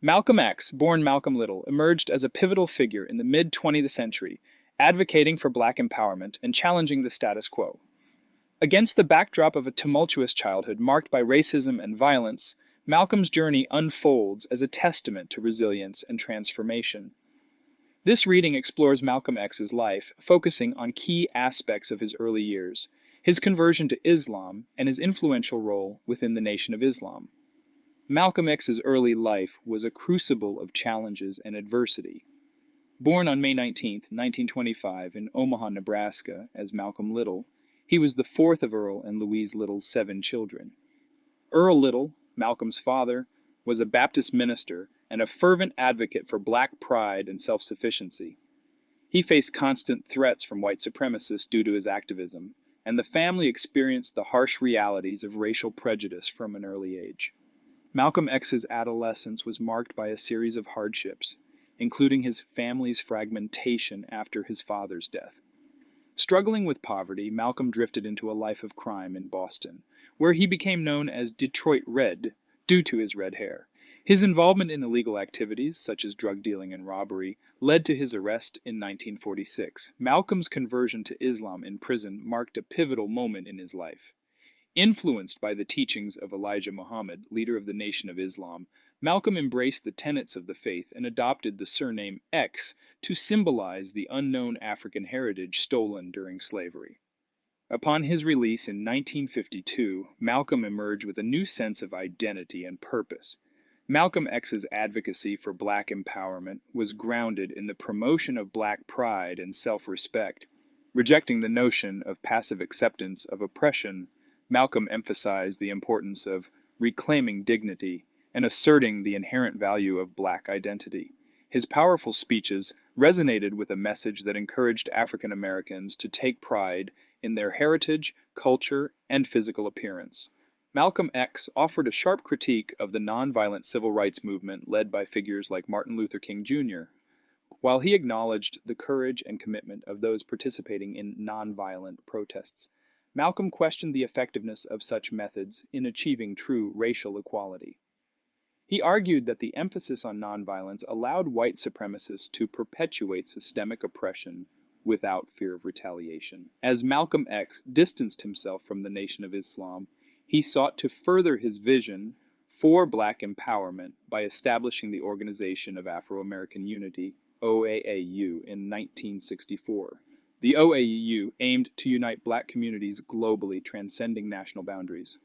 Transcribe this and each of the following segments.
Malcolm X, born Malcolm Little, emerged as a pivotal figure in the mid-20th century, advocating for black empowerment and challenging the status quo. Against the backdrop of a tumultuous childhood marked by racism and violence, Malcolm's journey unfolds as a testament to resilience and transformation. This reading explores Malcolm X's life, focusing on key aspects of his early years, his conversion to Islam, and his influential role within the Nation of Islam. Malcolm X's early life was a crucible of challenges and adversity. Born on May 19, 1925, in Omaha, Nebraska, as Malcolm Little, he was the fourth of Earl and Louise Little's 7 children. Earl Little, Malcolm's father, was a Baptist minister and a fervent advocate for black pride and self-sufficiency. He faced constant threats from white supremacists due to his activism, and the family experienced the harsh realities of racial prejudice from an early age. Malcolm X's adolescence was marked by a series of hardships, including his family's fragmentation after his father's death. Struggling with poverty, Malcolm drifted into a life of crime in Boston, where he became known as Detroit Red due to his red hair. His involvement in illegal activities, such as drug dealing and robbery, led to his arrest in 1946. Malcolm's conversion to Islam in prison marked a pivotal moment in his life. Influenced by the teachings of Elijah Muhammad, leader of the Nation of Islam, Malcolm embraced the tenets of the faith and adopted the surname X to symbolize the unknown African heritage stolen during slavery. Upon his release in 1952, Malcolm emerged with a new sense of identity and purpose. Malcolm X's advocacy for black empowerment was grounded in the promotion of black pride and self-respect. Rejecting the notion of passive acceptance of oppression, Malcolm emphasized the importance of reclaiming dignity and asserting the inherent value of black identity. His powerful speeches resonated with a message that encouraged African Americans to take pride in their heritage, culture, and physical appearance. Malcolm X offered a sharp critique of the nonviolent civil rights movement led by figures like Martin Luther King Jr. While he acknowledged the courage and commitment of those participating in nonviolent protests, Malcolm questioned the effectiveness of such methods in achieving true racial equality. He argued that the emphasis on nonviolence allowed white supremacists to perpetuate systemic oppression without fear of retaliation. As Malcolm X distanced himself from the Nation of Islam, he sought to further his vision for black empowerment by establishing the Organization of Afro-American Unity, OAAU, in 1964. The OAAU aimed to unite black communities globally, transcending national boundaries.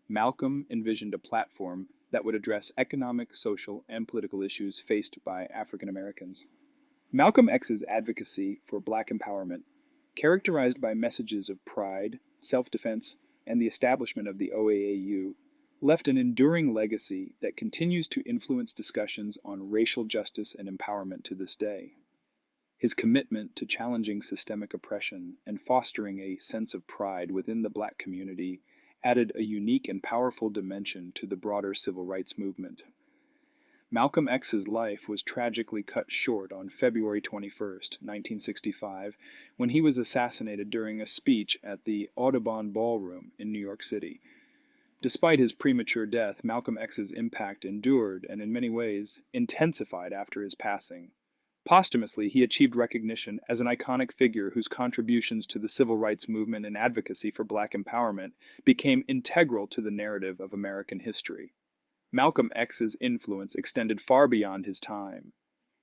Malcolm envisioned a platform that would address economic, social, and political issues faced by African Americans. Malcolm X's advocacy for black empowerment, characterized by messages of pride, self-defense, and the establishment of the OAAU, left an enduring legacy that continues to influence discussions on racial justice and empowerment to this day. His commitment to challenging systemic oppression and fostering a sense of pride within the black community added a unique and powerful dimension to the broader civil rights movement. Malcolm X's life was tragically cut short on February 21, 1965, when he was assassinated during a speech at the Audubon Ballroom in New York City. Despite his premature death, Malcolm X's impact endured and in many ways intensified after his passing. Posthumously, he achieved recognition as an iconic figure whose contributions to the civil rights movement and advocacy for black empowerment became integral to the narrative of American history. Malcolm X's influence extended far beyond his time.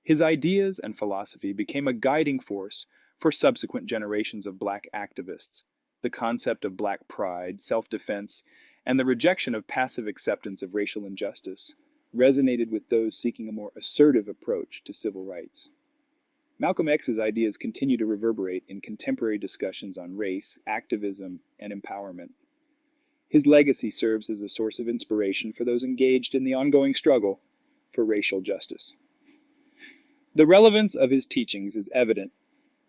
His ideas and philosophy became a guiding force for subsequent generations of black activists. The concept of black pride, self-defense, and the rejection of passive acceptance of racial injustice resonated with those seeking a more assertive approach to civil rights. Malcolm X's ideas continue to reverberate in contemporary discussions on race, activism, and empowerment. His legacy serves as a source of inspiration for those engaged in the ongoing struggle for racial justice. The relevance of his teachings is evident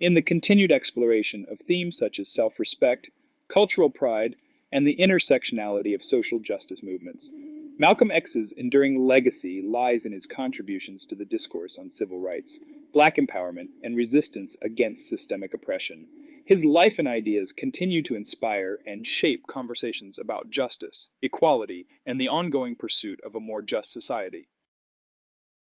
in the continued exploration of themes such as self-respect, cultural pride, and the intersectionality of social justice movements. Malcolm X's enduring legacy lies in his contributions to the discourse on civil rights, black empowerment, and resistance against systemic oppression. His life and ideas continue to inspire and shape conversations about justice, equality, and the ongoing pursuit of a more just society.